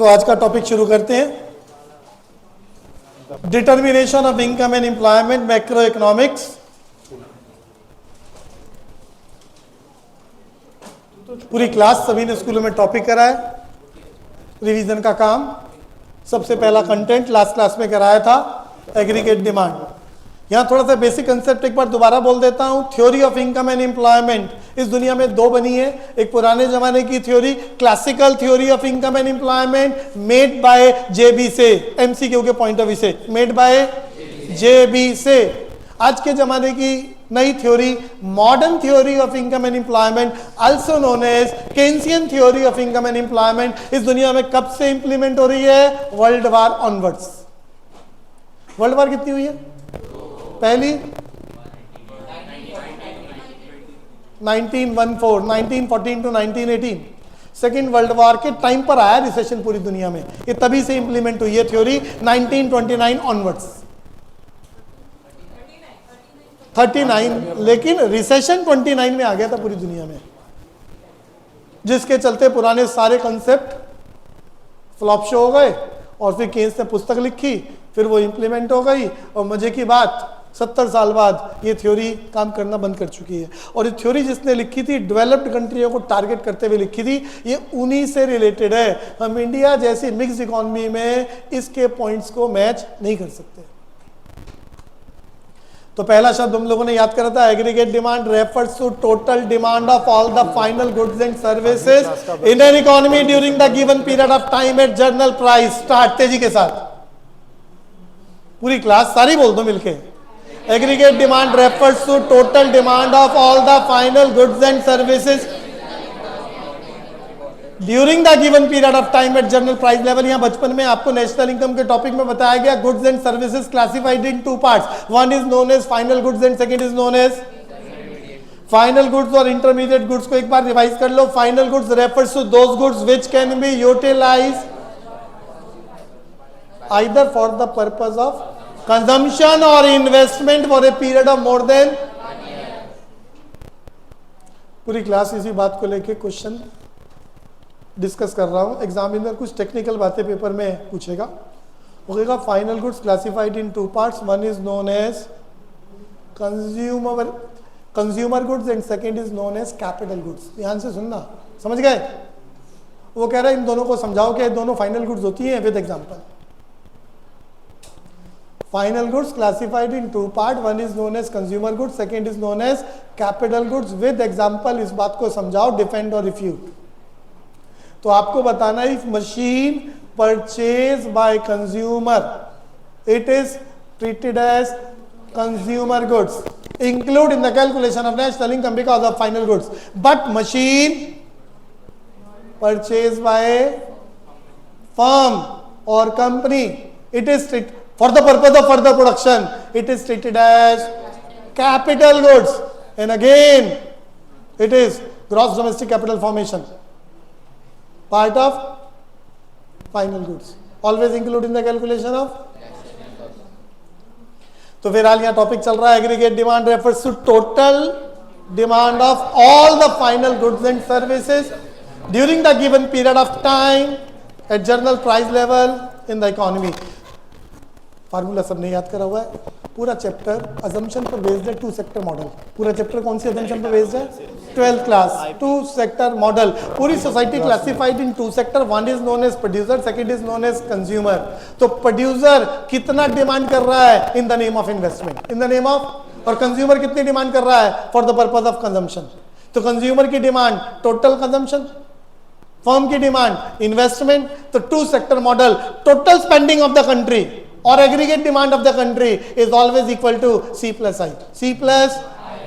आज का टॉपिक शुरू करते हैं। Determination of income and employment, macro economics. पूरी क्लास सभी ने स्कूलों में टॉपिक करा है, रिवीजन का काम। सबसे पहला कंटेंट लास्ट क्लास में कराया था, एग्रीगेट डिमांड। यहां थोड़ा सा बेसिक कंसेप्ट एक बार दोबारा बोल देता हूं। Theory of income and employment इस दुनिया में दो बनी है। एक पुराने जमाने की theory, classical theory of income and employment, made by J B, MCQ के पॉइंट ऑफ व्यू से, मेड बाय जेबी से। आज के जमाने की नई theory, modern theory of income and employment, also known as Keynesian theory of income and employment, इस दुनिया में कब से इंप्लीमेंट हो रही है? World war onwards. World war कितनी हुई है? पहली 1914 टू 1918। सेकेंड वर्ल्ड वॉर के टाइम पर आया रिसेशन पूरी दुनिया में, ये तभी से इंप्लीमेंट हुई है थ्योरी 1929 ऑनवर्ड्स। 39, लेकिन रिसेशन 29 में आ गया था पूरी दुनिया में, जिसके चलते पुराने सारे कंसेप्ट फ्लॉप शो हो गए। और फिर केन्स ने पुस्तक लिखी, फिर वो इंप्लीमेंट हो गई। और मजे की बात, 70 साल बाद ये थ्योरी काम करना बंद कर चुकी है। और ये थ्योरी जिसने लिखी थी, डेवलप्ड कंट्रियों को टारगेट करते हुए लिखी थी, ये उन्हीं से रिलेटेड है। हम इंडिया जैसी मिक्स इकोनॉमी में इसके पॉइंट्स को मैच नहीं कर सकते। तो पहला शब्द हम लोगों ने याद करा था, aggregate demand refers to total demand of all the final goods and services in an economy during the given period of time at general price. Start तेजी के साथ, पूरी क्लास सारी बोल दो मिलके। Aggregate demand refers to total demand of all the final goods and services during the given period of time at general price level. यहां बचपन में आपको नेशनल इनकम के टॉपिक में बताया गया, goods and services classified in two parts. One is known as final goods and second is known as final goods और intermediate goods को एक बार रिवाइज कर लो। Final goods refers to those goods which can be utilized either for the purpose of consumption और investment for a period of more than. पूरी class इसी बात को लेके क्वेश्चन डिस्कस कर रहा हूं। एग्जामिनर कुछ टेक्निकल बातें पेपर में पूछेगा। वो कहेगा final goods classified in two parts, one is known as consumer goods and second is known as capital goods. ध्यान से सुनना, समझ गए? वो कह रहा है इन दोनों को समझाओ कि ये दोनों फाइनल गुड्स होती हैं with example. Final goods classified in two part, one is known as consumer goods, second is known as capital goods with example। इस बात को समझाओ, डिफेंड और रिफ्यूट। तो आपको बताना है, if machine purchase by consumer it is treated as consumer goods, include in the calculation of national income because of final goods. But machine purchase by firm और company it is for the purpose of further production, it is treated as capital goods, and again it is gross domestic capital formation, part of final goods, always included in the calculation of। तो फिलहाल यहाँ topic चल रहा है, aggregate demand refers to total demand of all the final goods and services during the given period of time at general price level in the economy. Formula सबने याद करा हुआ है। पूरा चैप्टर अजम्पशन पर बेस्ड है, टू सेक्टर मॉडल। पूरा chapter कौन सी अजम्पशन पर बेस्ड है? 12th class, two sector model. पूरी society classified in two sector, one is known as producer, second is known as consumer. तो प्रोड्यूसर कितना डिमांड कर रहा है? In the name of investment, in the name of. और consumer कितनी demand कर रहा है? For the purpose of consumption. तो कंज्यूमर की डिमांड टोटल कंजम्पशन, फर्म की डिमांड इन्वेस्टमेंट। तो two sector model, total spending of the country और aggregate demand of the country is always equal to C plus I.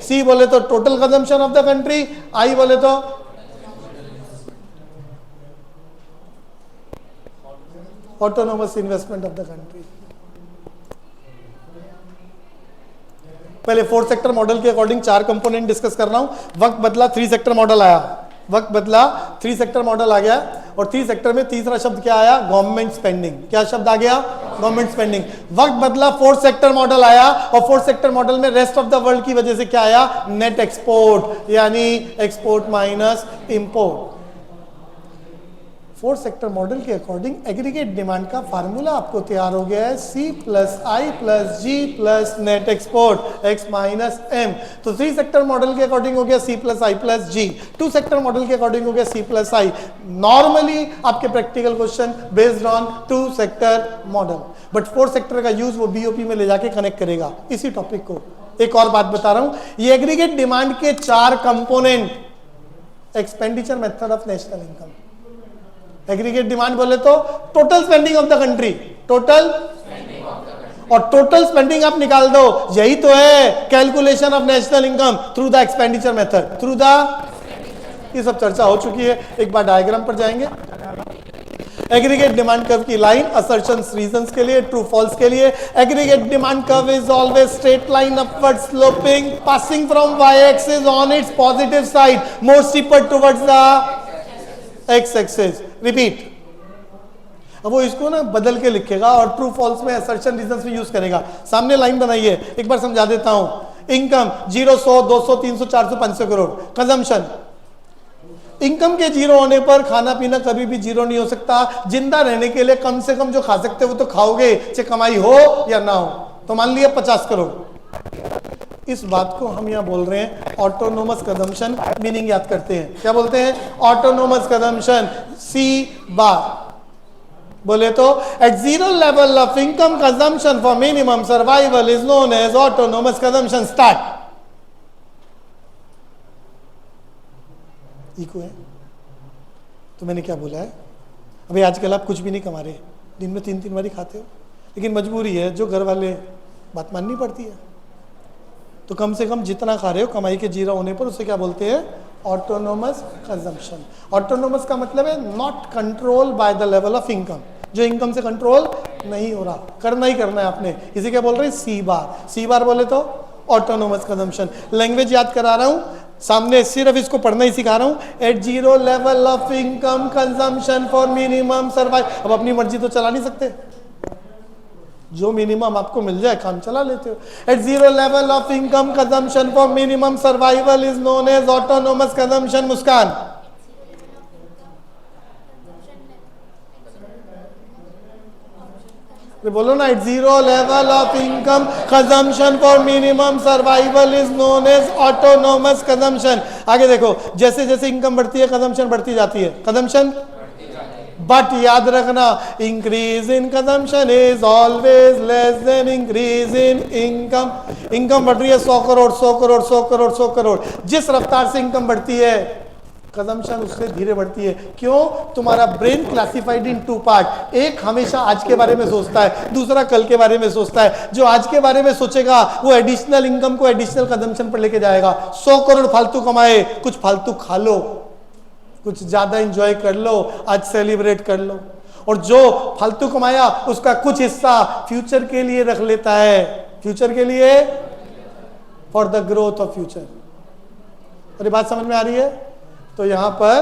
C बोले तो total consumption of the country, I बोले तो autonomous investment of the country. पहले 4 sector model के according 4 component discuss कर रहा हूं। वक्त बदला, 3 सेक्टर मॉडल आया। वक्त बदला, 3 सेक्टर मॉडल आ गया। और 3 सेक्टर में तीसरा शब्द क्या आया? Government spending. क्या शब्द आ गया? Government spending. वक्त बदला, 4 सेक्टर मॉडल आया। और 4 सेक्टर मॉडल में रेस्ट ऑफ द वर्ल्ड की वजह से क्या आया? नेट एक्सपोर्ट, यानी export minus import. Fourth sector model के अकॉर्डिंग एग्रीगेट डिमांड का फार्मूला आपको तैयार हो गया है, C plus I plus G plus net export X minus M. तो 3 सेक्टर मॉडल के अकॉर्डिंग हो गया C plus I plus ji, 2 sector model के अकॉर्डिंग हो गया C प्लस आई। नॉर्मली आपके practical question based on 2 sector model, but 4 sector का use वो बीओपी में ले जाके कनेक्ट करेगा इसी टॉपिक को। एक और बात बता रहा हूं, ये एग्रीगेट डिमांड के 4 component, expenditure method of national income. Aggregate demand बोले तो total spending of the country, total और टोटल स्पेंडिंग आप निकाल दो, यही तो है calculation of national income through the expenditure method, through the, ये सब चर्चा हो चुकी है। एक बार डायग्राम पर जाएंगे। एग्रीगेट डिमांड कर्व की लाइन असर्शंस रीजंस के लिए, ट्रू फॉल्स के लिए। Aggregate demand curve is always straight line upward sloping passing from Y axis on its positive side more steeper towards the X axis. Repeat, अब वो इसको ना बदल के लिखेगा और ट्रू फॉल्स में असर्शन रीजंस में यूज करेगा। सामने लाइन बनाइए, एक बार समझा देता हूं। इनकम 0, 100, 200, 300, 400, 500 करोड़। कंजम्पशन, इनकम के जीरो होने पर खाना पीना कभी भी जीरो नहीं हो सकता। जिंदा रहने के लिए कम से कम जो खा सकते हो वो तो खाओगे, चाहे कमाई हो या ना हो। तो मान लिया 50 करोड़। इस बात को हम यहां बोल रहे हैं ऑटोनोमस कंजम्पशन। मीनिंग याद करते हैं, क्या बोलते हैं? Autonomous consumption, C bar. बोले तो at zero level of income consumption for minimum survival is known as autonomous consumption. Start. इको है तो मैंने क्या बोला है, अभी आजकल आप कुछ भी नहीं कमा रहे, दिन में 3-3 बारी खाते हो, लेकिन मजबूरी है, जो घर वाले बात माननी पड़ती है। तो कम से कम जितना खा रहे हो कमाई के जीरो होने पर उसे क्या बोलते हैं? Autonomous consumption. ऑटोनोमस का मतलब है not control by the level of income, जो इनकम से कंट्रोल नहीं हो रहा, करना ही करना है आपने। इसे क्या बोल रहे हैं? C बार। C बार बोले तो ऑटोनोमस कंजम्पशन। लैंग्वेज याद करा रहा हूं, सामने सिर्फ इसको पढ़ना ही सिखा रहा हूं। At zero level of income consumption for minimum survive. अब अपनी मर्जी तो चला नहीं सकते, जो मिनिमम आपको मिल जाए काम चला लेते हो। At zero level of income consumption for minimum survival is known as autonomous consumption. Muskan, बोलो ना। At zero level of income consumption for minimum survival is known as autonomous consumption. आगे देखो, जैसे जैसे इनकम बढ़ती है कंजम्पशन बढ़ती जाती है, कंजम्पशन। बट याद रखना, increase in consumption is always less than increase in income. Income बढ़ रही है 100 करोड़ 100 करोड़ 100 करोड़ 100 करोड़, जिस रफ्तार से इनकम बढ़ती है कंजम्पशन उससे धीरे बढ़ती है। क्यों? तुम्हारा ब्रेन क्लासिफाइड इन 2 पार्ट। एक हमेशा आज के बारे में सोचता है, दूसरा कल के बारे में सोचता है। जो आज के बारे में सोचेगा वो एडिशनल इनकम को एडिशनल कंजम्पशन पर लेके जाएगा। 100 करोड़ फालतू कमाए, कुछ फालतू खा लो, कुछ ज्यादा एंजॉय कर लो, आज सेलिब्रेट कर लो। और जो फालतू कमाया उसका कुछ हिस्सा फ्यूचर के लिए रख लेता है, फ्यूचर के लिए, for the growth of future. अरे बात समझ में आ रही है? तो यहां पर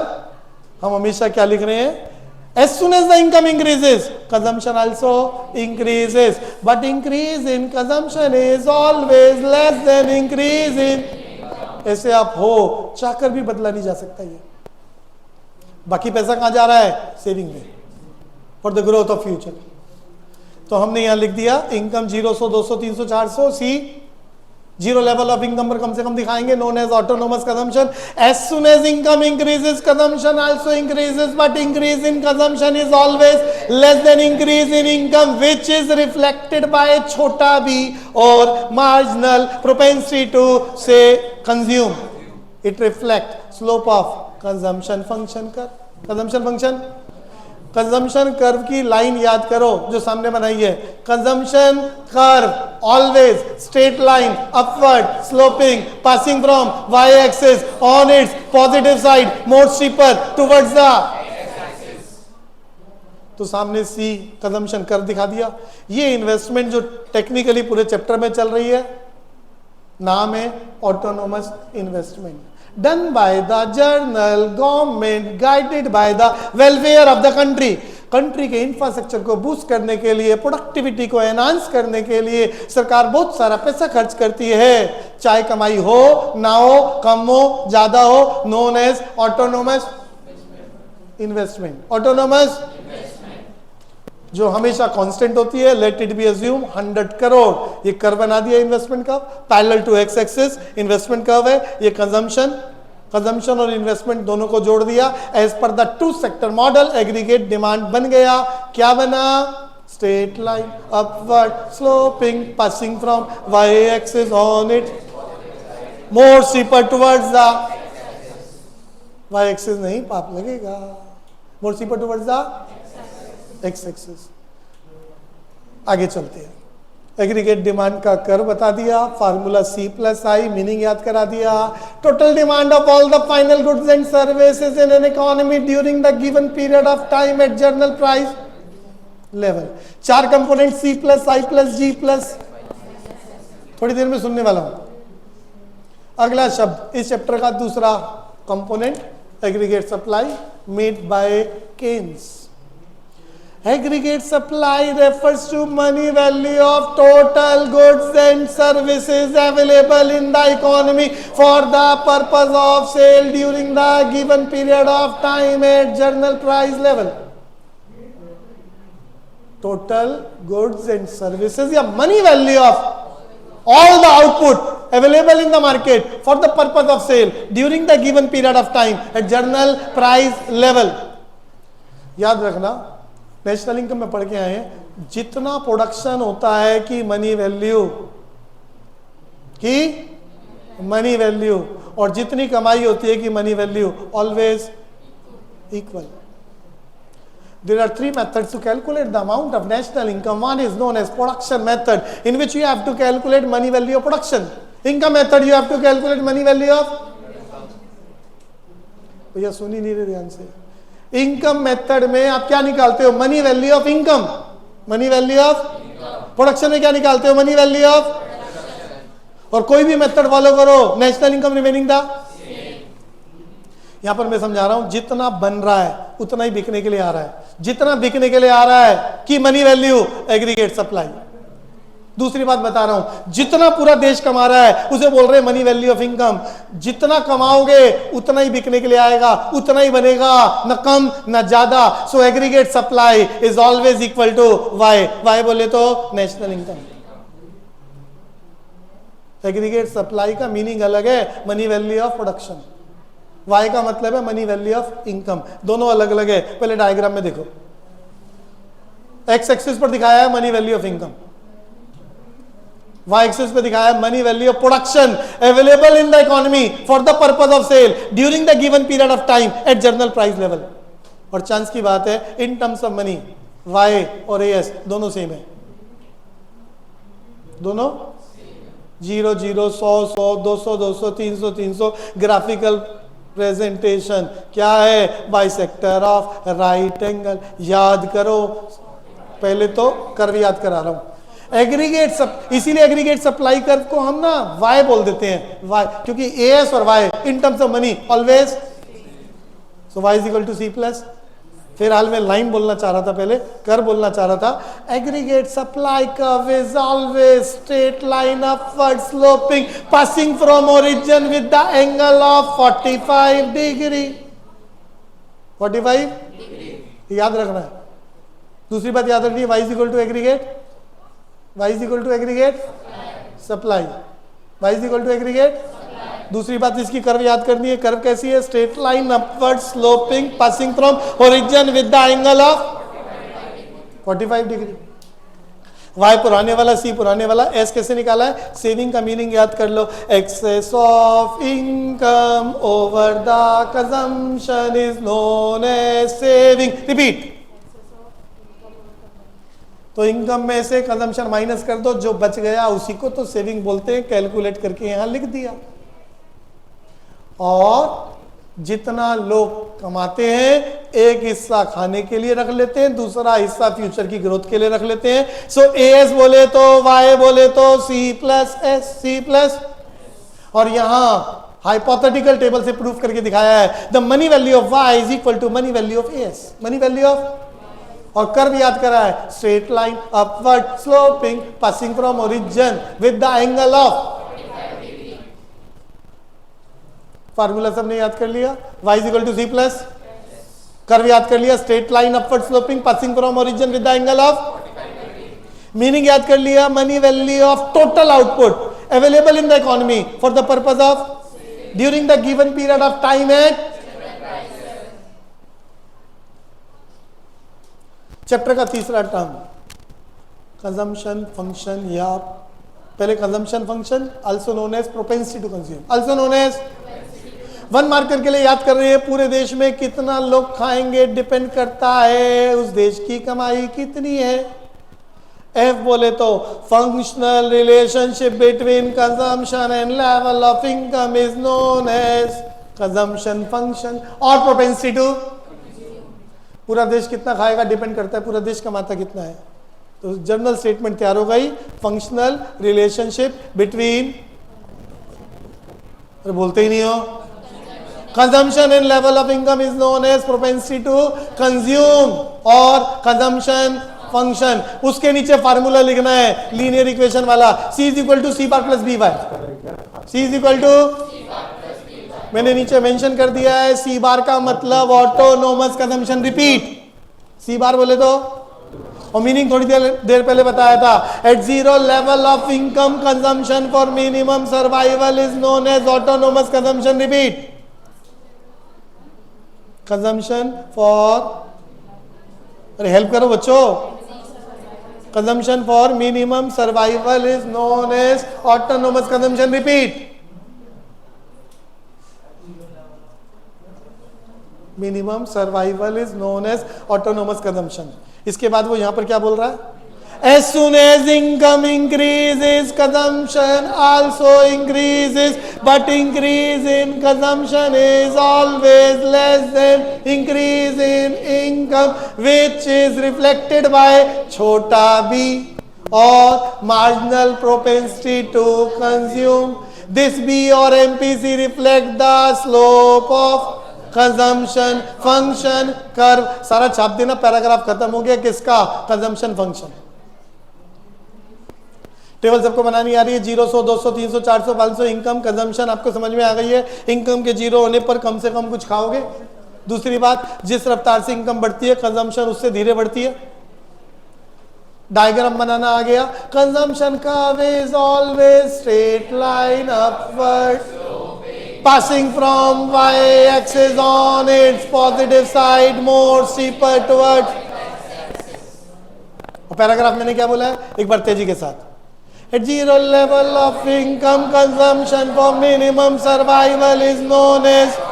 हम हमेशा क्या लिख रहे हैं? As soon as the income increases, consumption also increases, but increase in consumption is always less than increase in। ऐसे आप हो चाहकर भी बदला नहीं जा सकता ये। बाकी पैसा कहां जा रहा है? सेविंग में, for the growth of future. तो हमने यहां लिख दिया income 0, 100, 200, 300, 400। C zero level of income पर कम से कम दिखाएंगे, known as autonomous consumption. As soon as income increases consumption also increases, but increase in consumption is always less than increase in income, which is reflected by छोटा b और marginal propensity to से consume. It reflect slope of consumption function कर। Consumption function, consumption curve की line याद करो जो सामने बनाई है। Consumption curve always straight line upward sloping passing from Y axis on its positive side more steeper towards the. तो सामने C कंजम्पशन कर्व दिखा दिया। ये इन्वेस्टमेंट जो टेक्निकली पूरे चैप्टर में चल रही है, नाम है autonomous investment, done by the journal government guided by the welfare of the country। Country के इंफ्रास्ट्रक्चर को बूस्ट करने के लिए, प्रोडक्टिविटी को एनहांस करने के लिए सरकार बहुत सारा पैसा खर्च करती है, चाहे कमाई हो ना हो, कम हो ज्यादा हो, known as autonomous. Investment. Autonomous जो हमेशा कांस्टेंट होती है, let it be assume 100 crore. ये कर्व बना दिया इन्वेस्टमेंट का, parallel to x axis investment curve है। ये कंजम्पशन और इन्वेस्टमेंट दोनों को जोड़ दिया as per the two sector model. Aggregate demand बन गया। क्या बना? Straight line upward sloping passing from y axis on it more steeper towards the y axis नहीं, पाप लगेगा। More steeper towards the X axis. आगे चलते हैं। एग्रीगेट डिमांड का कर्व बता दिया, formula C plus I, meaning याद करा दिया। Total demand of all the final goods and services in an economy during the given period of time at general price level. 4 component C plus I plus G plus, थोड़ी देर में सुनने वाला हूं। अगला शब्द इस चैप्टर का दूसरा component, aggregate supply made by Keynes. Aggregate supply refers to money value of total goods and services available in the economy for the purpose of sale during the given period of time at journal price level. Total goods and services या money value of all the output available in the market for the purpose of sale during the given period of time at journal price level. याद रखना, national income में पढ़ के आए हैं, जितना production होता है कि मनी वैल्यू और जितनी कमाई होती है कि money value, always equal. There are 3 methods to calculate the amount of national income. One is known as production method, in which you have to calculate money value of production. Income method, you have to calculate money value of, भैया सुन ही नहीं रहे ध्यान से। Income method में आप क्या निकालते हो? Money value of income. Money value of production में क्या निकालते हो? Money value of. और कोई भी मेथड फॉलो करो, नेशनल इनकम रिमेनिंग द। यहां पर मैं समझा रहा हूं, जितना बन रहा है उतना ही बिकने के लिए आ रहा है। जितना बिकने के लिए आ रहा है कि मनी वैल्यू, एग्रीगेट सप्लाई। दूसरी बात बता रहा हूं, जितना पूरा देश कमा रहा है उसे बोल रहे हैं मनी वैल्यू ऑफ इनकम। जितना कमाओगे उतना ही बिकने के लिए आएगा, उतना ही बनेगा, न कम न ज्यादा। So aggregate supply is always equal to Y. Y बोले तो नेशनल इनकम। एग्रीगेट सप्लाई का मीनिंग अलग है, money value of production. Y का मतलब है मनी वैल्यू ऑफ इनकम। दोनों अलग अलग है। पहले डायग्राम में देखो, एक्स एक्सिस पर दिखाया है money value of income, Y axis पे दिखाया है money value of production available in the economy for the purpose of sale during the given period of time at general price level. और chance की बात है, in terms of money Y और AS दोनों same है। दोनों 0 0 100 100 200 200 300 300। Graphical presentation क्या है? By sector of right angle. याद करो, पहले तो कर्व याद करा रहा हूं। एग्रीगेट सब, इसीलिए एग्रीगेट सप्लाई कर्व को हम ना वाई बोल देते हैं, वाई, क्योंकि एएस और Y in terms of money always. So Y is equal to C plus. फिर हाल में लाइन बोलना चाह रहा था, पहले कर्व बोलना चाह रहा था। Aggregate supply curve is always straight line upward sloping passing from origin with the angle of 45 degree. 45 याद रखना है। दूसरी बात याद रखनी है, Y is equal to aggregate, y is equal to aggregate supply, y is equal to aggregate। दूसरी बात इसकी कर्व याद करनी है। कर्व कैसी है? Straight line upward sloping passing from origin with the angle of 45 degree. y पुराने वाला, c पुराने वाला, s कैसे निकाला है? सेविंग का मीनिंग याद कर लो, excess of income over the consumption is known as saving. Repeat. तो इनकम में से कंजम्पशन माइनस कर दो, जो बच गया उसी को तो सेविंग बोलते हैं। कैलकुलेट करके यहां लिख दिया। और जितना लोग कमाते हैं, एक हिस्सा खाने के लिए रख लेते हैं, दूसरा हिस्सा फ्यूचर की ग्रोथ के लिए रख लेते हैं। सो एएस बोले तो वाई बोले तो C plus S, C plus. और यहां हाइपोथेटिकल टेबल से प्रूफ करके दिखाया है, the money value of Y is equal to money value of AS. Money value of, और कर्व याद करा है, straight line upward sloping passing from origin with the angle of. Formula सबने याद कर लिया। y is equal to C plus. Curve याद कर लिया, straight line upward sloping passing from origin with the angle of, meaning याद कर लिया, money value of total output available in the economy for the purpose of during the given period of time at. Chapter का तीसरा term consumption function, या पहले consumption function also known as propensity to consume, also known as 1 marker के लिए याद कर रहे हैं, पूरे देश में कितना लोग खाएंगे डिपेंड करता है उस देश की कमाई कितनी है। एफ बोले तो functional relationship between consumption and level of income is known as consumption function, और प्रोपेंसिटी टू, पूरा देश कितना खाएगा डिपेंड करता है पूरा देश कमाता कितना है। तो जनरल स्टेटमेंट तैयार हो गई, फंक्शनल रिलेशनशिप बिटवीन, अरे बोलते ही नहीं हो, consumption and level of income is known as propensity to consume और कंजम्पशन फंक्शन। उसके नीचे फार्मूला लिखना है लीनियर इक्वेशन वाला, C is equal to C bar plus B bar, C is equal to, मैंने नीचे मेंशन कर दिया है, सी बार का मतलब autonomous consumption repeat, C bar बोले तो, और मीनिंग थोड़ी देर पहले बताया था, at zero level of income consumption for minimum survival is known as autonomous consumption repeat. Consumption for, अरे हेल्प करो बच्चों, consumption for minimum survival is known as autonomous consumption repeat. Minimum survival is known as autonomous consumption. इसके बाद वो यहां पर क्या बोल रहा है, as soon as income increases consumption also increases, but increase in consumption is always less than increase in income, which is reflected by छोटा b or marginal propensity to consume. This b or MPC reflect the slope of consumption function curve. सारा छाप देना, paragraph खत्म हो गया किसका, consumption function. Table सबको बनानी आ रही है, 0, 100, 200, 300, 400, 500, इनकम कंजम्पशन आपको समझ में आ गई है। इनकम के 0 होने पर कम से कम कुछ खाओगे। दूसरी बात, जिस रफ्तार से इनकम बढ़ती है कंजम्पशन उससे धीरे बढ़ती है। डायग्राम बनाना आ गया, consumption curve is always straight line upward passing from y-axis on its positive side more steeper towards, और पैराग्राफ मैंने क्या बोला है एक बार तेजी के साथ, at zero level of income consumption for minimum survival is known as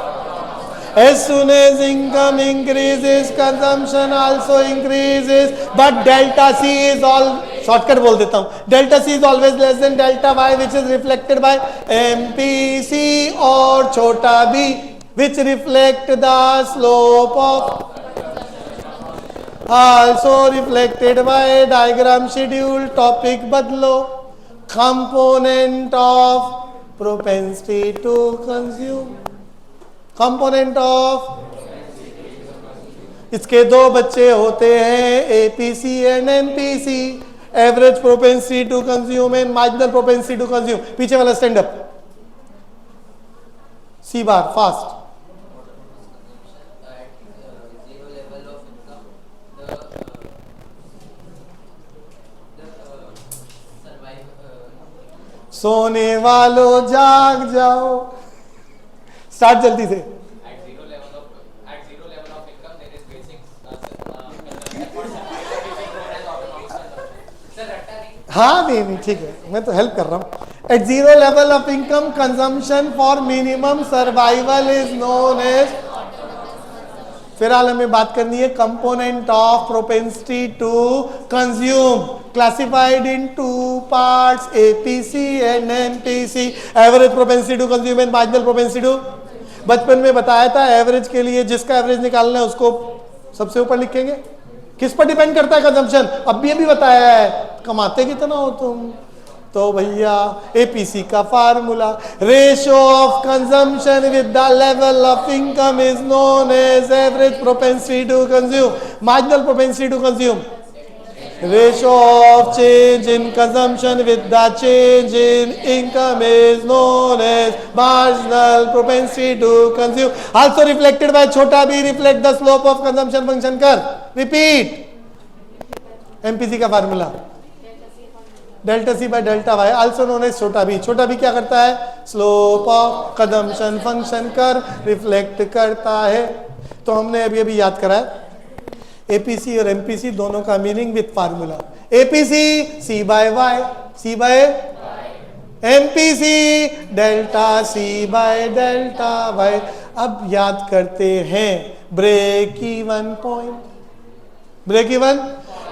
soon as income increases consumption also increases, but delta c is all, shortcut बोल देता हूं, delta C is always less than delta Y which is reflected by MPC, और छोटा B which reflect the slope of, also reflected by diagram schedule. Topic बदलो, component of propensity to consume, component of, इसके 2 बच्चे होते हैं APC and MPC, average propensity to consume and marginal propensity to consume. पीछे वाला stand up, सी बार fast, सोने वालों जाग जाओ, स्टार्ट जल्दी से। हाँ नहीं ठीक है, मैं तो हेल्प कर रहा हूं। At zero level of income consumption for minimum survival is known as, फिलहाल हमें बात करनी है component of propensity to consume, classified in 2 parts APC and MPC, average propensity to consume and marginal propensity to. बचपन में बताया था average के लिए जिसका एवरेज निकालना है उसको सबसे ऊपर लिखेंगे। किस पर डिपेंड करता है कंजम्पशन, अब भी अभी बताया है, कमाते कितना हो तुम, तो भैया एपीसी का formula, ratio of consumption with the level of income is known as average propensity to consume, marginal propensity to consume, Ratio of change in consumption with the change in income is known as marginal propensity to consume. Also reflected by छोटा b, reflect the slope of consumption function कर. Repeat. MPC का formula delta C by delta Y, also known as छोटा B. छोटा B क्या करता है? Slope of consumption function कर reflect करता है. तो हमने अभी अभी याद करा है एपीसी और एमपीसी दोनों का meaning with formula. APC C by Y, C by MPC delta C by delta Y. अब याद करते हैं break even point. Break even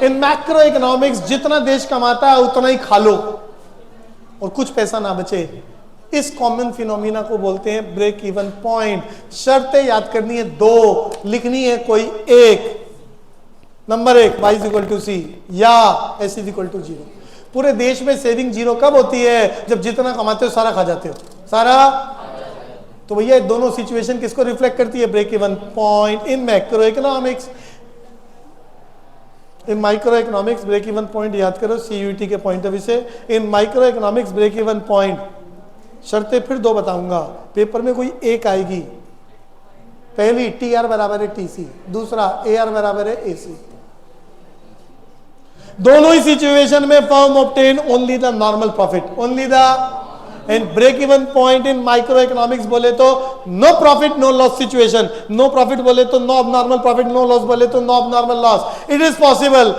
in macro economics जितना देश कमाता है उतना ही खा लो और कुछ पैसा ना बचे. इस कॉमन फिनोमिना को बोलते हैं ब्रेक इवन पॉइंट. शर्तें याद करनी है, दो लिखनी है, कोई एक. नंबर एक, y is equal to C या s is equal to zero. पूरे देश में सेविंग जीरो कब होती है? जब जितना कमाते हो सारा खा जाते हो. सारा. तो भैया दोनों सिचुएशन किसको रिफ्लेक्ट करती है? Break even point. In macro economics, in micro economics break even point याद करो सीयूटी के पॉइंट ऑफ व्यू से. In micro economics break even point शर्तें फिर दो बताऊंगा, पेपर में कोई एक आएगी. पहली टी आर बराबर है टी सी, दूसरा ए आर बराबर है ए सी. दोनों ही सिचुएशन में firm obtain only the normal profit, only the. And break even point in micro economics बोले तो no profit no loss situation. No profit बोले तो no abnormal profit, no loss बोले तो no abnormal loss. It is possible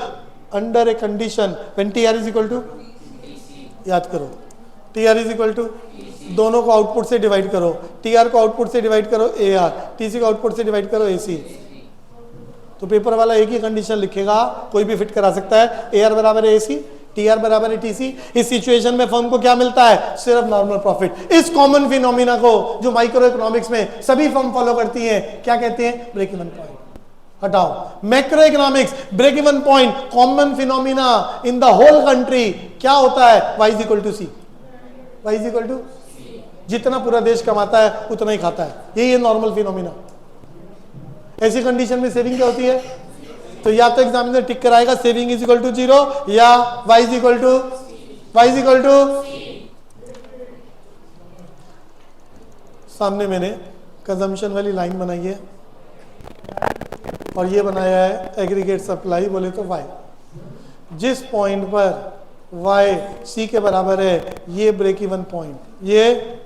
under a condition when T R is equal to, याद करो T R is equal to, दोनों को output से divide करो. टी आर को आउटपुट से डिवाइड करो ए आर, टी सी को आउटपुट से डिवाइड करो ए सी. तो पेपर वाला एक ही कंडीशन लिखेगा, कोई भी फिट करा सकता है. ए आर बराबर है ए सी, टी आर बराबर है टी सी. इस सिचुएशन में फर्म को क्या मिलता है? सिर्फ नॉर्मल प्रॉफिट. इस कॉमन फिनोमिना को जो माइक्रो इकोनॉमिक्स में सभी फर्म फॉलो करती हैं क्या कहते हैं? Break even point. हटाओ macroeconomics break even point common phenomena in the whole country क्या होता है? y is equal to C, y is equal to जितना पूरा देश कमाता है उतना ही खाता है. यही है नॉर्मल फिनोमिना. ऐसी कंडीशन में सेविंग क्या होती है? तो या तो एग्जामिनर टिक कराएगा saving is equal to zero या y is equal to, y is equal to. सामने मैंने कंजम्पशन वाली लाइन बनाई है और ये बनाया है एग्रीगेट सप्लाई बोले तो y. जिस पॉइंट पर y c के बराबर है ये ब्रेक इवन पॉइंट. ये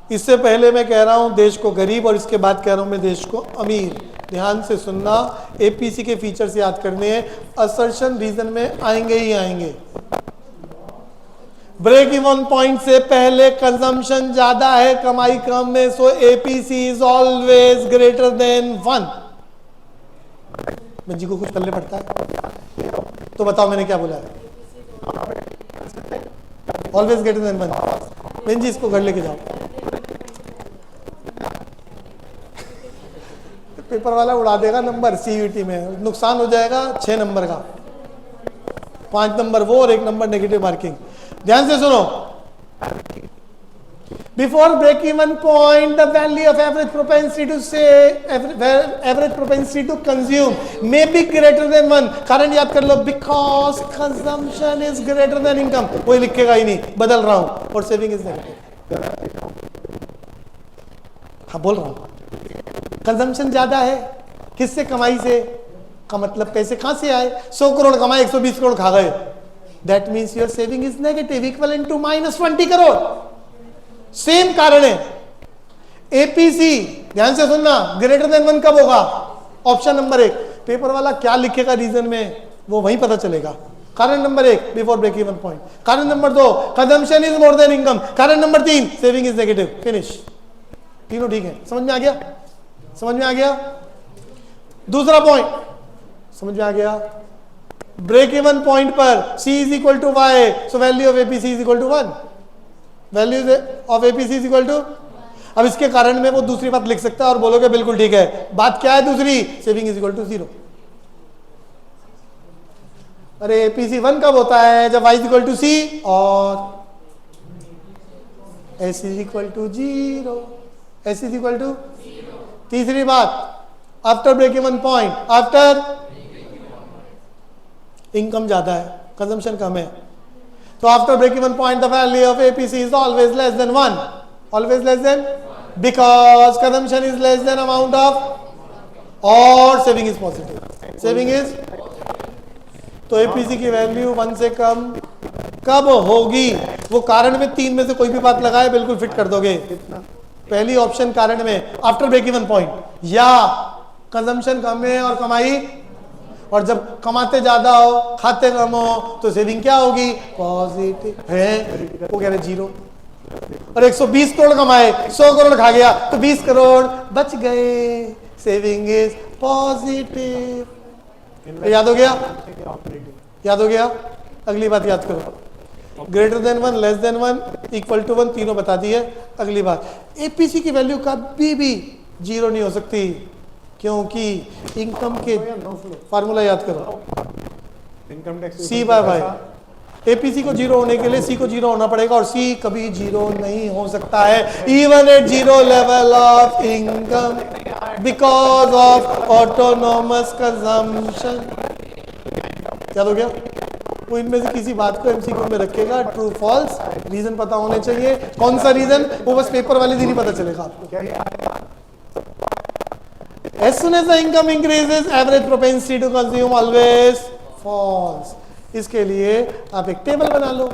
इससे पहले मैं कह रहा हूं देश को गरीब और इसके बाद कह रहा हूं मैं देश को अमीर. ध्यान से सुनना, एपीसी के फीचर्स याद करने हैं. असर्शन रीजन में आएंगे ही आएंगे. ब्रेक इवन पॉइंट से पहले कंजम्पशन ज्यादा है, कमाई कम है, so APC is always greater than 1. बंजी को कुछ करने पड़ता है तो बताओ मैंने क्या बोला है? Always greater than 1. बंजी इसको घर लेके जाओ. पेपर वाला उड़ा देगा नंबर सीयूटी में, नुकसान हो जाएगा 6 नंबर का. 5 नंबर वो और 1 नंबर नेगेटिव मार्किंग. ध्यान से सुनो. Before break even point the value of average propensity to से average propensity to consume may be greater than 1. कारण याद कर लो, because consumption is greater than income. कोई लिखेगा ही नहीं, बदल रहा हूं. और सेविंग इज नेगेटिव. हाँ बोल रहा हूं, कंजम्पशन ज्यादा है. किससे? कमाई से. का मतलब पैसे कहां से आए? 100 करोड़ कमाए, 120 करोड़ खा गए. That means your saving is negative, equivalent to -20 crore. Same कारण है. एपीसी ध्यान से सुनना, ग्रेटर देन 1 कब होगा? Option number 1. पेपर वाला क्या लिखेगा रीजन में वो वहीं पता चलेगा. कारण number 1 before break even point. कारण number 2 consumption is more than income. कारण number 3 saving is negative. Finish. तीनों ठीक है. समझ में आ गया? समझ में आ गया? दूसरा पॉइंट समझ में आ गया? ब्रेक इवन पॉइंट पर C is equal to Y, so value of APC is equal to 1. Value of APC is equal to. अब इसके कारण में वो दूसरी बात लिख सकता है और बोलोगे बिल्कुल ठीक है. बात क्या है दूसरी? Saving is equal to 0. अरे एपीसी 1 कब होता है? जब y is equal to C और s is equal to 0. s is equal to. तीसरी बात after break even point, after income ज्यादा है, कंजम्पशन कम है, तो after break even point the value of APC is always less than 1, always less than, because consumption is less than amount of और saving is positive, saving is, तो APC की value 1 से कम कब होगी? वो कारण में 3 में से कोई भी बात लगाए बिल्कुल फिट कर दोगे। पहली ऑप्शन कारण में आफ्टर ब्रेक इवन पॉइंट, या कंजम्पशन कम है और कमाई, और जब कमाते ज्यादा हो खाते कम हो तो सेविंग क्या होगी? पॉजिटिव है, वो कह रहे 0। और 120 करोड़ कमाए, 100 करोड़ खा गया तो 20 करोड़ बच गए, सेविंग इज पॉजिटिव। याद हो गया? याद हो गया? अगली बात याद करो, greater than 1, less than 1, equal to 1, तीनों बता दी है। अगली बात, एपीसी की वैल्यू कभी भी 0 नहीं हो सकती, क्योंकि इनकम के फार्मूला याद करो, income tax C by Y. APC को 0 होने के लिए सी को 0 होना पड़ेगा, और सी कभी 0 नहीं हो सकता है even at 0 level of income, because of autonomous consumption. याद हो गया? वो इनमें से किसी बात को एमसीक्यू में रखेगा, ट्रू फॉल्स, रीजन पता होने चाहिए। कौन सा रीजन? वो बस पेपर वाले दिन ही पता चलेगा आपको। As soon as the income increases, average propensity to consume always falls. इसके लिए आप एक टेबल बना लो,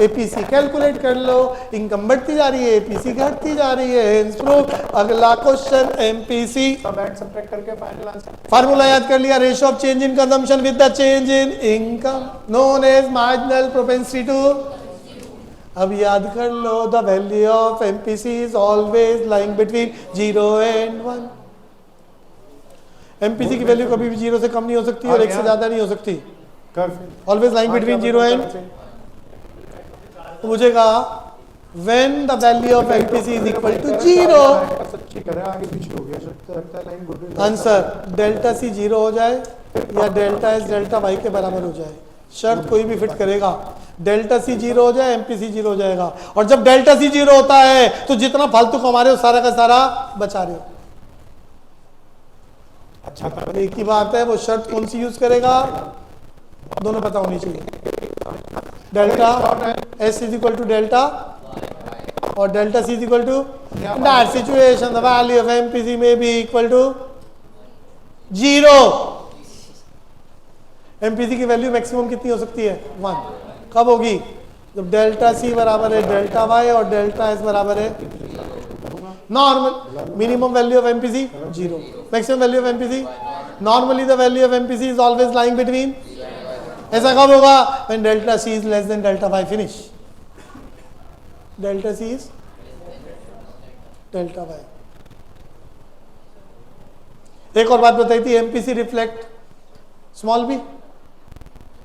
एपीसी कैलकुलेट कर लो, इनकम बढ़ती जा रही है, एपीसी घटती जा रही है, हेंस प्रूफ। अगला क्वेश्चन एमपीसी, सब्ट्रैक्ट करके फाइनल आंसर। फार्मूला याद कर लिया, ratio of change in consumption with the change in income known as marginal propensity to. अब याद कर लो, the value of MPC is always lying between 0 and 1। MPC की value कभी भी 0 से कम नहीं हो सकती और 1 से ज्यादा नहीं हो सकती, ऑलवेज लाइंग बिटवीन 0 एंड। मुझे कहा when the value of MPC is equal to 0, answer delta C 0 हो जाए या डेल्टा एस डेल्टा वाई के बराबर हो जाए, शर्त कोई भी फिट करेगा। डेल्टा सी 0 हो जाए, एमपीसी 0 हो जाएगा, और जब डेल्टा सी 0 होता है तो जितना फालतू कमा रहे हो सारा का सारा बचा रहे हो। अच्छा, एक ही बात है, वो शर्त कौन सी यूज करेगा, दोनों पता होनी चाहिए। Delta S is equal to delta और delta C is equal to, in that situation the value of MPC may be equal to 0। MPC की वैल्यू मैक्सिमम कितनी हो सकती है? 1। कब होगी? जब डेल्टा सी बराबर है डेल्टा वाई और डेल्टा एस बराबर है normal. Minimum value of MPC 0, maximum value of MPC, normally the value of MPC is always lying between. ऐसा कब होगा? when delta c is less than delta y, finish। delta c is delta y। एक और बात बताई थी, MPC reflect small B,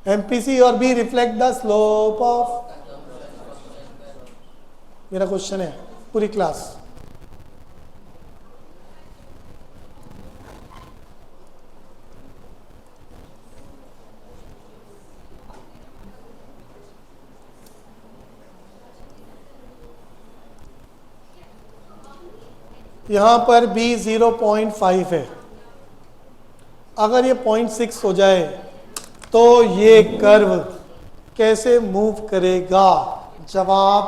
MPC और B reflect the slope of. मेरा क्वेश्चन है पूरी क्लास, यहां पर b 0.5 है, अगर ये 0.6 हो जाए तो ये कर्व कैसे मूव करेगा? जवाब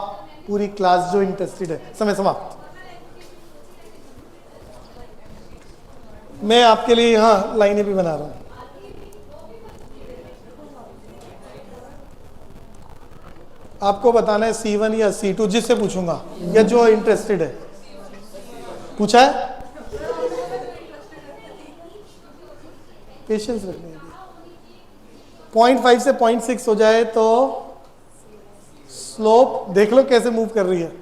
पूरी क्लास जो इंटरेस्टेड है। समय समाप्त। मैं आपके लिए यहां लाइनें भी बना रहा हूं। आपको बताना है C1 या C2, जिससे पूछूंगा या जो इंटरेस्टेड है। पूछा है? पेशेंस रखने की। 0.5 से 0.6 हो जाए तो स्लोप देख लो कैसे मूव कर रही है,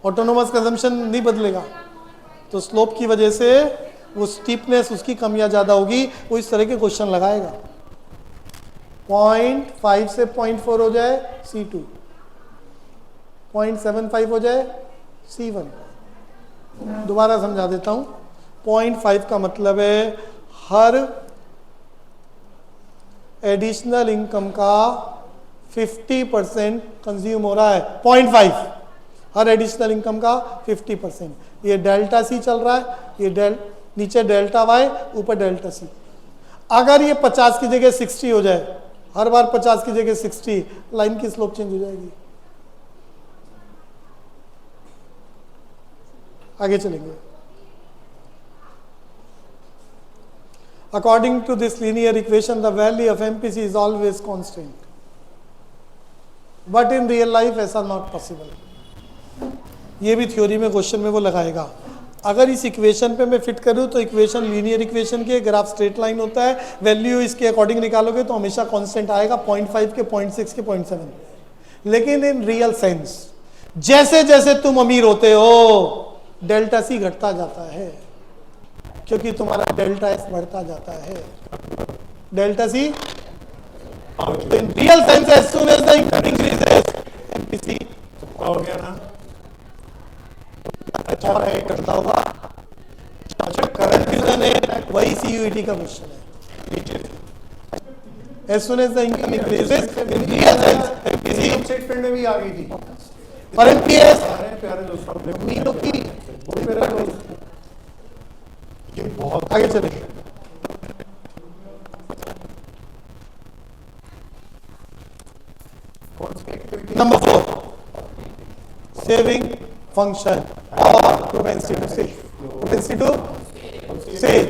ऑटोनोमस कंजम्पशन नहीं बदलेगा, तो स्लोप की वजह से वो स्टीपनेस उसकी कम या ज्यादा होगी, वो इस तरह के क्वेश्चन लगाएगा। 0.5 से 0.4 हो जाए C2, 0.75 हो जाए C1। दोबारा समझा देता हूं, 0.5 का मतलब है हर एडिशनल इनकम का 50% कंज्यूम हो रहा है। 0.5 हर एडिशनल इनकम का 50%। ये डेल्टा सी चल रहा है, ये नीचे डेल्टा वाई, ऊपर डेल्टा सी। अगर ये 50 की जगह 60 हो जाए हर बार 50 की जगह 60, लाइन की स्लोप चेंज हो जाएगी। आगे चलेंगे। According to this linear equation the value of MPC is always constant, but in real life ऐसा नॉट पॉसिबल। ये भी थ्योरी में क्वेश्चन में वो लगाएगा। अगर इस इक्वेशन पे मैं फिट करूँ तो इक्वेशन लीनियर इक्वेशन की, ग्राफ स्ट्रेट लाइन होता है, वैल्यू इसके अकॉर्डिंग निकालोगे तो हमेशा कांस्टेंट आएगा, 0.5 के 0.6 के 0.7। लेकिन इन रियल सेंस जैसे जैसे तुम अमीर होते हो डेल्टा सी घटता जाता है, क्योंकि तुम्हारा डेल्टा एस बढ़ता जाता है। Delta C in real sense as soon as the income increases MPC हो गया ना। अच्छा है, करता होगा। अच्छा, कंफ्यूजन है, वही सीयूईटी का क्वेश्चन है। As soon as the income increases in real sense MPC statement में भी आ गई थी। और एमपीएस प्यारे दोस्तों, उम्मीदों की वो मेरा दोस्त, ये बहुत आगे चलेंगे। नंबर 4, सेविंग फंक्शन और propensity to save. Propensity to save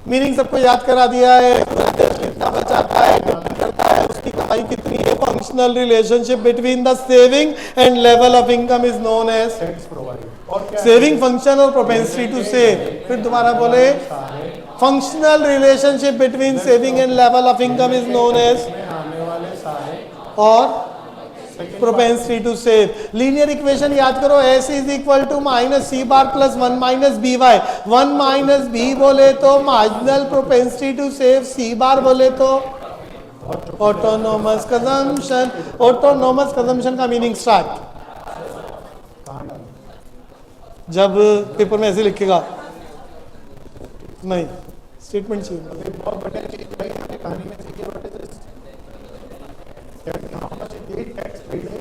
meaning सबको याद करा दिया है। कितना बचाता है, डिपेंड करता है उसकी कमाई कितनी है। Functional relationship between the saving and level of income is known as tax provide. और क्या सेविंग फंक्शन और प्रोपेंसिटी टू सेव। फिर दोबारा बोले, functional relationship between saving and level of income is known as, आने वाले सारे और propensity to save. Linear equation याद करो, S is equal to minus C bar plus 1 minus B Y. 1 minus B बोले तो marginal propensity to save, C bar बोले तो ऑटोनोमस कंजम्पशन। ऑटोनोमस कंजम्पशन का मीनिंग स्टार्ट, जब पेपर में ऐसे लिखेगा नहीं, स्टेटमेंट चाहिए। बहुत बढ़िया चीज भाई हमने कहानी में सीखी बटे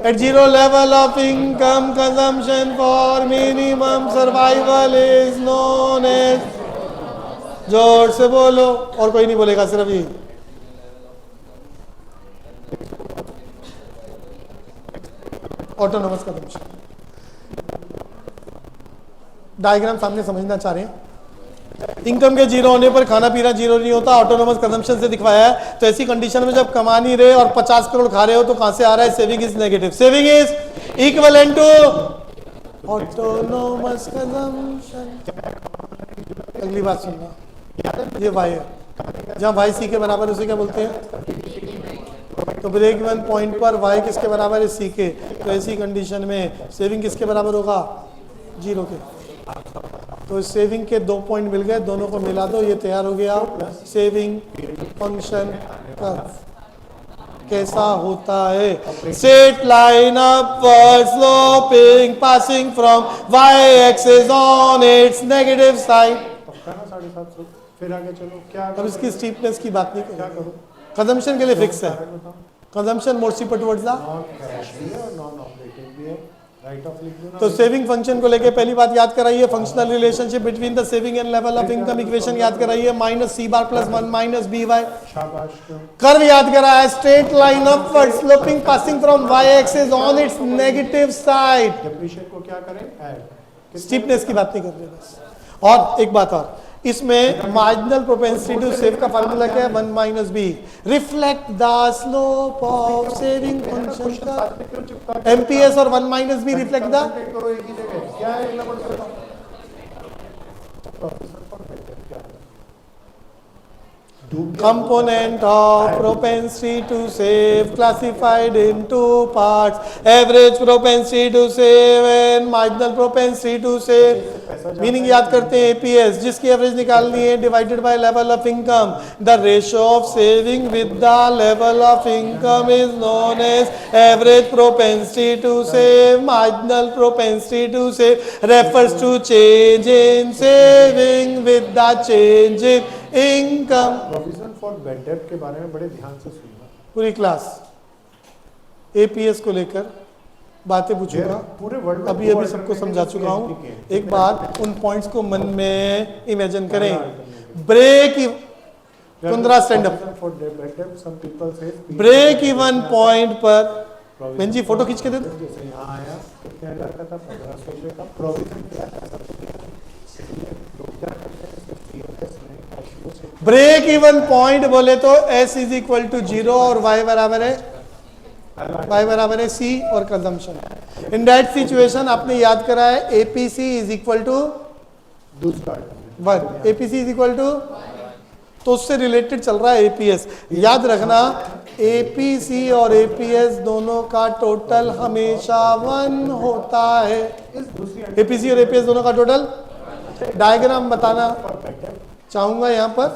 At zero level of income, consumption for minimum survival is known as, जोर से बोलो, और कोई नहीं बोलेगा, सिर्फ ये। ऑटोनोमस कंजम्पशन डायग्राम सामने समझना चाह रहे हैं। इनकम के जीरो होने पर खाना पीना जीरो नहीं होता, ऑटोनोमस कंजम्पशन से दिखवाया है। तो ऐसी कंडीशन में जब कमा नहीं रहे और 50 करोड़ खा रहे हो तो कहां से आ रहा है? Saving is negative. Saving is equivalent to autonomous consumption. अगली बात सुनना, ये वाई है, जहां वाई सी के बराबर उसे क्या बोलते हैं? तो ब्रेक इवन पॉइंट पर वाई किसके बराबर है? सी के। तो ऐसी कंडीशन में सेविंग किसके बराबर होगा? जीरो के। तो सेविंग के 2 पॉइंट मिल गए, दोनों को मिला दो, ये तैयार हो गया सेविंग फंक्शन कर्व। कैसा होता है? Set line upward sloping passing from Y axis on its negative side. पक्का ना 750। फिर आगे चलो, क्या अब इसकी स्टीपनेस की बात नहीं करें, कंजम्पशन के लिए फिक्स है। Consumption more steeper towards the non cash भी है और नॉन ऑपरेटिंग भी है। राइट ऑफ लिख दो ना। तो सेविंग फंक्शन को लेके पहली बात याद कराइए, functional relationship between the saving and level of income equation याद कराइए, minus C bar plus 1 minus B Y. शाबाश। कर्व याद कराया, straight line upward sloping passing from Y axis on its negative side. Depreciate को क्या करें? Add. Steepness की बात नहीं कर रहे बस। और एक बात और, इसमें मार्जिनल प्रोपेंसिटी टू सेव का फार्मूला क्या है? 1 minus B. Reflect the slope of saving function का एमपीएस और 1 माइनस बी रिफ्लेक्ट द करो एक ही जगह। क्या है? अगला बढ़ करो। component of propensity to save classified in 2 parts, average propensity to save and marginal propensity to save। Meaning याद करते हैं एपीएस, जिसकी एवरेज निकालनी है, divided by level of income. The ratio of saving with the level of income is known as average propensity to save. Marginal propensity to save refers to change in saving with the change in income. Provision for bad debt के बारे में बड़े ध्यान से सुनना। पूरी class APS को लेकर बातें पूछूंगा, पूरे वर्ल्ड अभी अभी सबको समझा चुका हूं। एक बार उन पॉइंट्स को मन में इमेजिन करें। Break Kundra stand up. For debt, some people say break even point पर बहन जी फोटो खींच के दे दो। जैसे यहाँ आया तो क्या करता था 1500 रुपये का प्रोविजन किया था सबको, इसलिए लोग क्या करते हैं सिर्फ COS में कैश फ्लो से ब्रेक इवन पॉइंट बोले तो S इज इक्वल टू 0 और Y बराबर है C और कंजम्पशन। इन दैट सिचुएशन आपने याद करा है APC इज इक्वल टू दूसरा 1, APC इज इक्वल टू, तो उससे रिलेटेड चल रहा है APS। याद रखना APC और APS दोनों का टोटल हमेशा 1 होता है। APC और APS दोनों का टोटल डायग्राम बताना चाहूंगा यहाँ पर।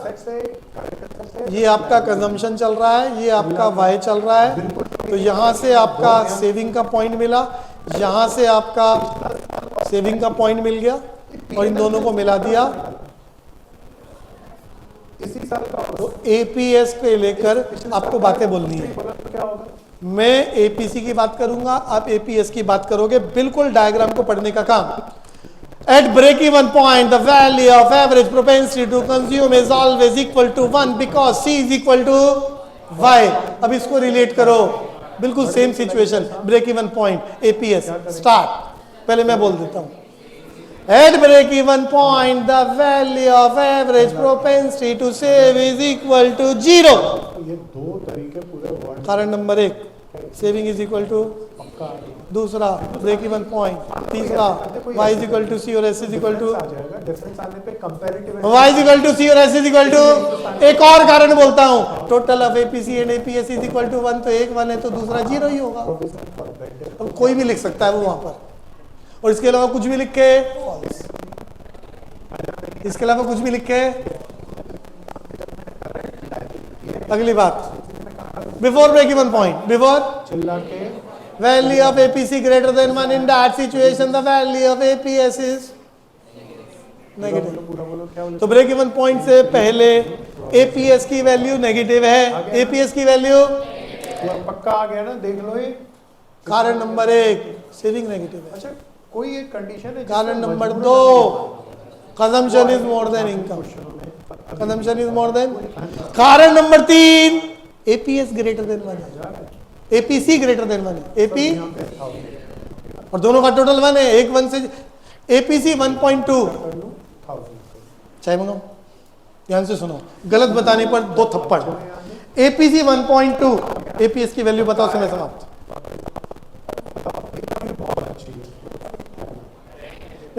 ये आपका कंजम्पशन चल रहा है, ये आपका Y चल रहा है, तो यहाँ से आपका सेविंग का पॉइंट मिला, यहाँ से आपका सेविंग का पॉइंट मिल गया और इन दोनों को मिला दिया। इसी साल का तो APS पे लेकर आपको बातें बोलनी है। क्या होगा? मैं APC की बात करूंगा, आप APS की बात करोगे, बिल्कुल डायग्राम को पढ़ने का काम। At break-even point, the value of average propensity to consume is always equal to 1 because C is equal to Y। अब इसको रिलेट करो, बिल्कुल same situation, break-even point APS start. पहले मैं बोल देता हूँ। At break-even point, the value of average propensity to save is equal to 0। ये दो तरीके पूरे वर्ड कारण number 1, saving is equal to, पक्का दूसरा ब्रेक इवन पॉइंट, तीसरा y is equal to C और S इज इक्वल टू, आ जाएगा। डिफरेंस आने पे comparative y is equal to C और S इज इक्वल टू। एक और कारण बोलता हूँ, total of APC and APS is equal to 1, तो एक 1 है तो दूसरा 0 ही होगा। अब कोई भी लिख सकता है वो वहां पर, और इसके अलावा कुछ भी लिख के false। इसके अलावा कुछ भी लिख के। अगली बात, before break even point, before चिल्ला के value of APC greater than 1, in that situation the value of APS is negative। पूरा बोलो क्या बोलो। तो ब्रेक इवन पॉइंट से पहले APS की वैल्यू नेगेटिव है, APS की वैल्यू, पूरा पक्का आ गया ना, देख लो ये। कारण नंबर 1 सेविंग नेगेटिव है। अच्छा, कोई एक कंडीशन है कारण number 2 consumption is more than income, consumption is more then. कारण नंबर 3 APS ग्रेटर देन 1 है, APC ग्रेटर देन 1 है, AP और दोनों का टोटल 1 है। एक 1 से APC 1.2, चाय मंगाओ, ध्यान से सुनो, गलत बताने पर 2 थप्पड़। APC 1.2, APS की वैल्यू बताओ, समय समाप्त।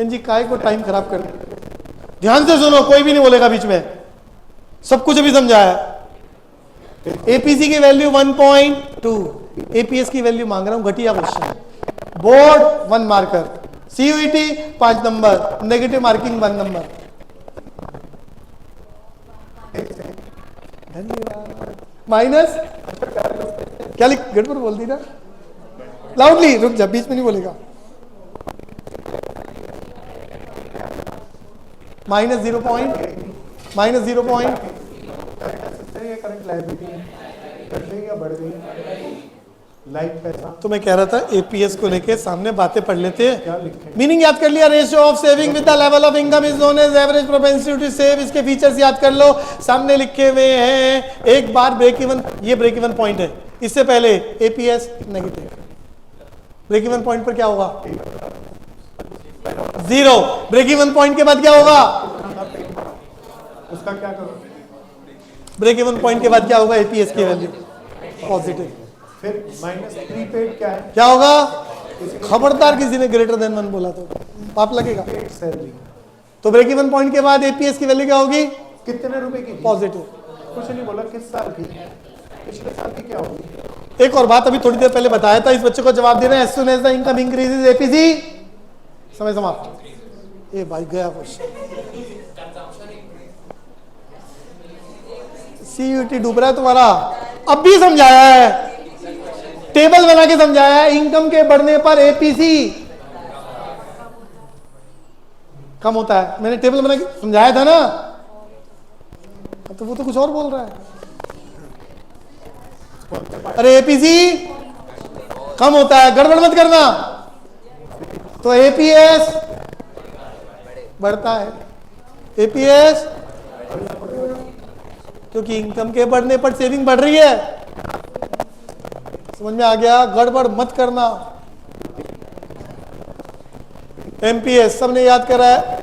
जी काय को टाइम खराब कर, ध्यान से सुनो, कोई भी नहीं बोलेगा बीच में, सब कुछ अभी समझाया। APC की वैल्यू 1.2, APS की वैल्यू मांग रहा हूं, घटिया question, board 1 marker, CUET 5 number, negative marking 1 number. Minus क्या लिख, गड़बड़ बोल दी ना, लाउडली, रुक जा, बीच में नहीं बोलेगा। Minus 0 point, minus 0 point, current liability बढ़ गई या बढ़ गई? लाइफ पैसा। तो मैं कह रहा था APS को लेके सामने बातें पढ़ लेते क्या हैं। लिखे? मीनिंग याद कर लिया, ratio of saving with the level of income is known as average propensity to save. इसके फीचर्स याद कर लो, सामने लिखे हुए हैं। एक बार ब्रेक इवन, ये ब्रेक इवन पॉइंट है, इससे पहले APS negative, break even point पर क्या होगा? 0। ब्रेक इवन पॉइंट के बाद क्या होगा? उसका क्या करो? ब्रेक इवन पॉइंट के बाद क्या होगा? APS की वैल्यू पॉजिटिव। फिर माइनस प्रीपेड क्या है? क्या होगा? खबरदार किसी ने ग्रेटर देन 1 बोला तो पाप लगेगा। सैलरी। तो ब्रेक इवन पॉइंट के बाद APS की वैल्यू क्या होगी? कितने रुपए की? पॉजिटिव। कुछ नहीं बोला, किस साल की? पिछले साल की क्या होगी? एक और बात अभी थोड़ी देर पहले बताया था, इस बच्चे को जवाब देना है। As soon as the income increases APC, समय समाप्त। ये भाई गया क्वेश्चन, CUET डूब रहा है तुम्हारा। अब भी समझाया है, टेबल बना के समझाया है, इनकम के बढ़ने पर APC कम होता है। मैंने टेबल बना के समझाया था ना, तो वो तो कुछ और बोल रहा है। अरे APC कम होता है, गड़बड़ मत करना। तो APS बढ़ता है, APS क्योंकि इनकम के बढ़ने पर सेविंग बढ़ रही है। समझ में आ गया? गड़बड़ मत करना। एमपीएस सबने याद करा है,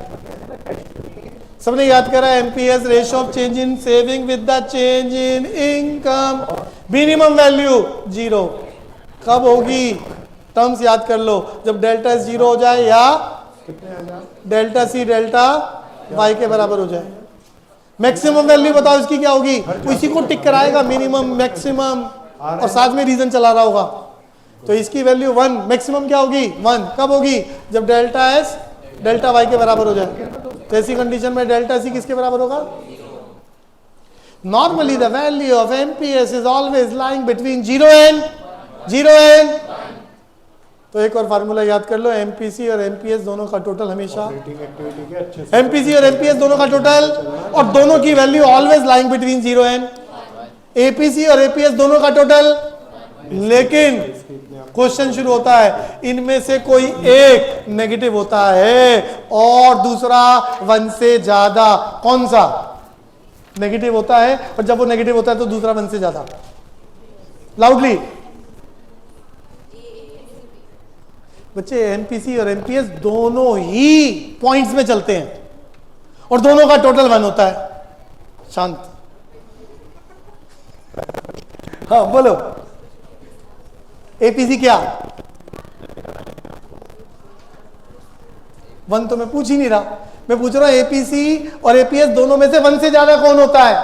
सबने याद करा है। MPS ratio of change in saving with the change in income, minimum value 0 कब होगी? टर्म्स याद कर लो, जब डेल्टा एस 0 हो जाए या डेल्टा सी डेल्टा वाई के बराबर हो जाए। मैक्सिमम वैल्यू बताओ इसकी क्या होगी? वो इसी को टिक कराएगा, मिनिमम मैक्सिमम, और साथ में रीजन चला रहा होगा। तो इसकी वैल्यू 1, मैक्सिमम क्या होगी? 1 कब होगी? जब डेल्टा एस डेल्टा वाई के बराबर हो जाए। तो ऐसी कंडीशन में डेल्टा सी किसके बराबर होगा? Normally the value of MPS is always lying between 0 and 1। तो एक और फार्मूला याद कर लो, एमपीसी और एमपीएस दोनों का टोटल हमेशा, एमपीसी और एमपीएस दोनों का टोटल, और दोनों की value always lying between 0 and, APC और एपीएस दोनों का टोटल। लेकिन क्वेश्चन शुरू होता है, इनमें से कोई एक नेगेटिव होता है और दूसरा 1 से ज्यादा, कौन सा नेगेटिव होता है? और जब वो नेगेटिव होता है तो दूसरा 1 से ज्यादा। लाउडली बच्चे, एमपीसी और एमपीएस दोनों ही पॉइंट्स में चलते हैं और दोनों का टोटल 1 होता है। शांत, हाँ बोलो। एपीसी क्या? 1 तो मैं पूछ ही नहीं रहा, मैं पूछ रहा हूं एपीसी और एपीएस दोनों में से 1 से ज्यादा कौन होता है?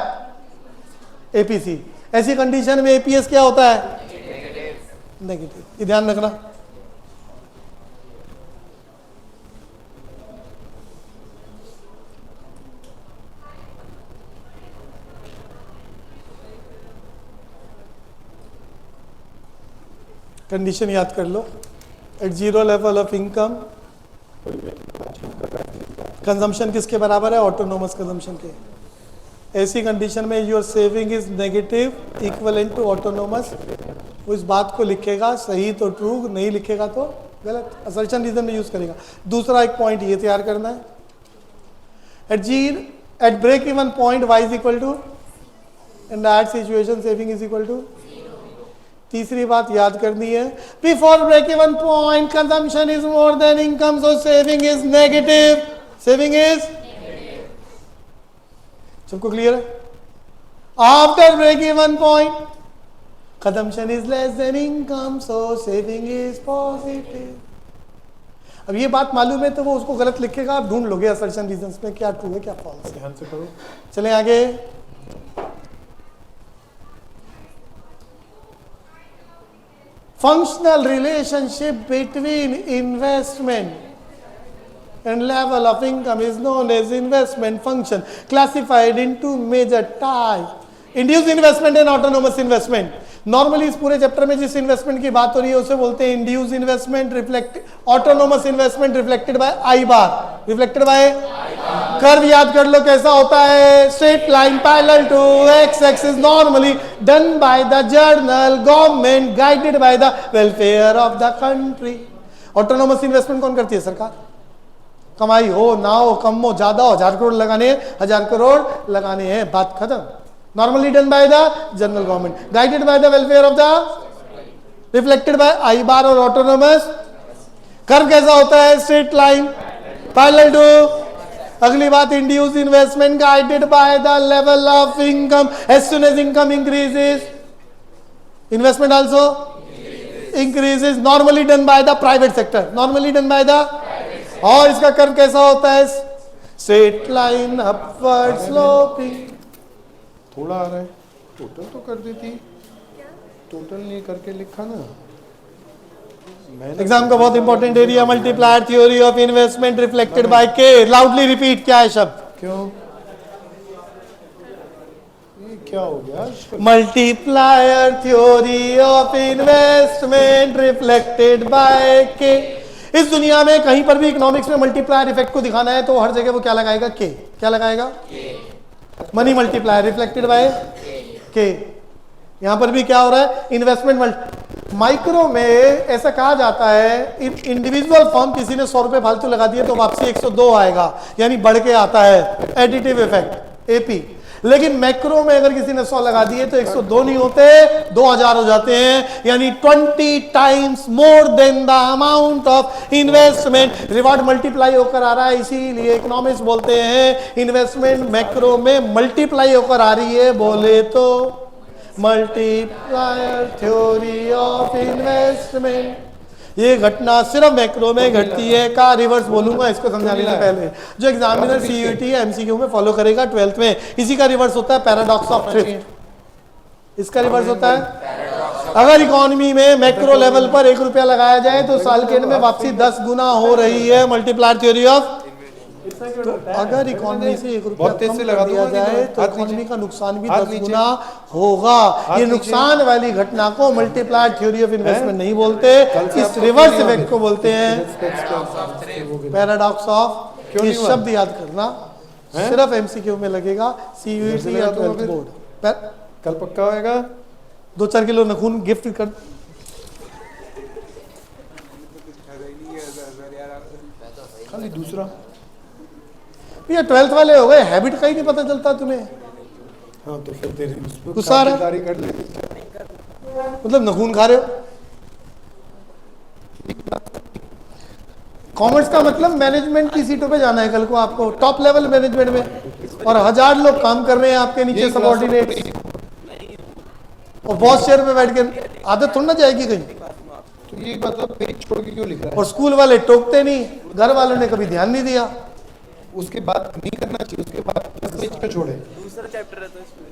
एपीसी। ऐसी कंडीशन में एपीएस क्या होता है? नेगेटिव। ये ध्यान रखना। कंडीशन याद कर लो, at 0 level of income consumption किसके बराबर है? ऑटोनोमस कंजम्पशन के। ऐसी कंडीशन में your saving is negative equivalent to autonomous. वो इस बात को लिखेगा, सही तो ट्रू, नहीं लिखेगा तो गलत, असर्शन रीजन में यूज करेगा। दूसरा एक पॉइंट ये तैयार करना है, at break even point y is equal to, in that situation saving is equal to. तीसरी बात याद करनी है, before break even point consumption is more than income, so saving is negative. Saving is, सबको क्लियर है? After break even point consumption is less than income, so saving is positive. अब ये बात मालूम है तो वो उसको गलत लिखेगा, आप ढूंढ लोगे असर्शन रीजंस में क्या ट्रू है क्या फॉल्स है। ध्यान से करो। चलें आगे। Functional relationship between investment and level of income is known as investment function, classified into major types: induced investment and autonomous investment. Normally इस पूरे चैप्टर में जिस इन्वेस्टमेंट की बात हो रही है उसे बोलते हैं induce investment, autonomous investment reflected by I bar, reflected by curve. याद कर लो कैसा होता है, straight line parallel to x axis, normally done by the general government, guided by the welfare of the country. Autonomous investment कौन करती है? सरकार। कमाई हो ना हो, कम हो ज्यादा हो, 1000 करोड़ लगाने हैं, 1000 करोड़ लगाने हैं, बात खत्म। Normally done by the general government, guided by the welfare of the, reflected by I bar और autonomous। कर्व कैसा होता है? Straight line parallel to. अगली बात, induce investment guided by the level of income, as soon as income increases investment also increases, normally done by the private sector, normally done by the. और इसका curve कैसा होता है? Straight line upward sloping. थोड़ा आ रहा है, total तो कर देती, टोटल नहीं करके लिखा ना। एग्जाम का बहुत important area, multiplier theory of investment reflected bye के। लाउडली रिपीट, क्या है शब्द? क्यों? ये क्या हो गया? Multiplier theory of investment reflected bye के। इस दुनिया में कहीं पर भी इकोनॉमिक्स में मल्टीप्लायर इफेक्ट को दिखाना है तो हर जगह वो क्या लगाएगा? के। क्या लगाएगा? मनी मल्टीप्लायर रिफ्लेक्टेड बाय के। यहां पर भी क्या हो रहा है? इन्वेस्टमेंट माइक्रो में ऐसा कहा जाता है, इंडिविजुअल फर्म किसी ने 100 रुपए फालतू लगा दिए तो वापसी 102 आएगा, यानी बढ़ के आता है, एडिटिव इफेक्ट एपी। लेकिन मैक्रो में अगर किसी ने 100 लगा दिए तो 102 नहीं होते, 2000 हो जाते हैं, यानी 20 times more than the amount of investment. Reward multiply होकर आ रहा है, इसीलिए इकोनॉमिक्स बोलते हैं इन्वेस्टमेंट मैक्रो में मल्टीप्लाई होकर आ रही है, बोले तो मल्टीप्लायर थ्योरी ऑफ इन्वेस्टमेंट। ये घटना सिर्फ मैक्रो में घटती है, का रिवर्स बोलूंगा इसको समझाने से पहले। जो एग्जामिनर सीयूईटी या एमसीक्यू में फॉलो करेगा 12th में, इसी का रिवर्स होता है पैराडॉक्स ऑफ थ्रिफ्ट। इसका रिवर्स होता है अगर इकोनॉमी में मैक्रो लेवल पर 1 रुपया लगाया जाए तो साल के एंड में वापसी 10 गुना हो रही है, मल्टीप्लायर थ्योरी ऑफ। तो अगर इकोनॉमी से 1 रुपया कम कर दिया जाए तो इकोनॉमी का नुकसान भी 10 गुना होगा। ये नुकसान वाली घटना को मल्टीप्लायर थ्योरी ऑफ इन्वेस्टमेंट नहीं बोलते, इस रिवर्स इफेक्ट को बोलते हैं पैराडॉक्स ऑफ। ये शब्द याद करना, सिर्फ एमसीक्यू में लगेगा, सीयूईटी या 12th बोर्ड। कल पक्का होएगा। 2-4 किलो नखून गिफ्ट कर। खाली दूसरा ये 12th वाले हो गए, हैबिट का ही नहीं पता चलता तुम्हें। हाँ तो फिर तेरी गुस्सा आ रहा है? खातिरदारी कर ले। मतलब नखून खा रहे हो। कॉमर्स का मतलब मैनेजमेंट की सीटों पे जाना है कल को आपको, टॉप लेवल मैनेजमेंट में, और 1000 लोग काम कर रहे हैं आपके नीचे सबऑर्डिनेट, और बॉस चेयर पे बैठ के आदत थोड़ी ना जाएगी कहीं। तो ये मतलब पेज छोड़ के क्यों लिख रहा है? और स्कूल वाले टोकते नहीं, घर वालों ने कभी ध्यान नहीं दिया। उसके बाद नहीं करना चाहिए, उसके बाद पेज पे छोड़े। दूसरा चैप्टर है तो इसमें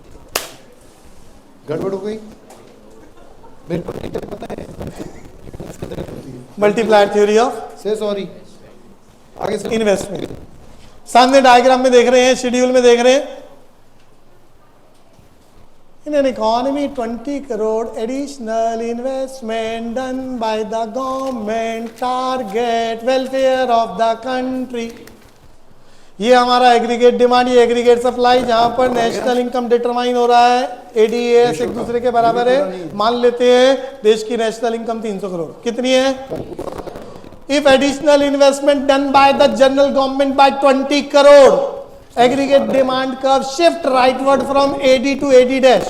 गड़बड़ हो गई। मेरे को नहीं पता है। मल्टीप्लायर थ्योरी ऑफ से सॉरी आगे से इन्वेस्टमेंट। सामने डायग्राम में देख रहे हैं, शेड्यूल में देख रहे हैं। In an economy, 20 crore additional investment done by the government target welfare of the country. ये हमारा एग्रीगेट डिमांड, ये एग्रीगेट सप्लाई, जहां पर नेशनल इनकम डिटरमाइन हो रहा है। एडीएस एक दूसरे के बराबर है। मान लेते हैं देश की नेशनल इनकम 300 करोड़, कितनी है? If additional investment done by the general government by 20 crore, aggregate demand curve shift rightward from AD to AD dash.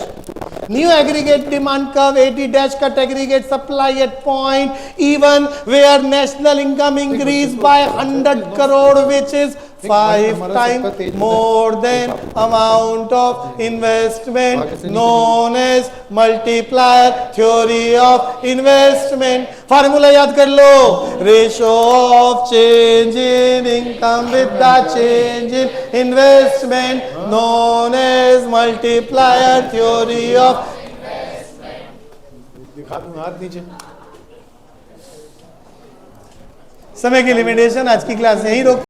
New aggregate demand curve AD dash cut aggregate supply at point even where national income increased by 100 crore, which is 5 times more than amount of investment, known as multiplier theory of investment. Formula याद कर लो, ratio of change in income with the change in investment, known as multiplier theory of. दिखा दूं हाथ नीचे। समय की limitation, आज की क्लास यहीं रोक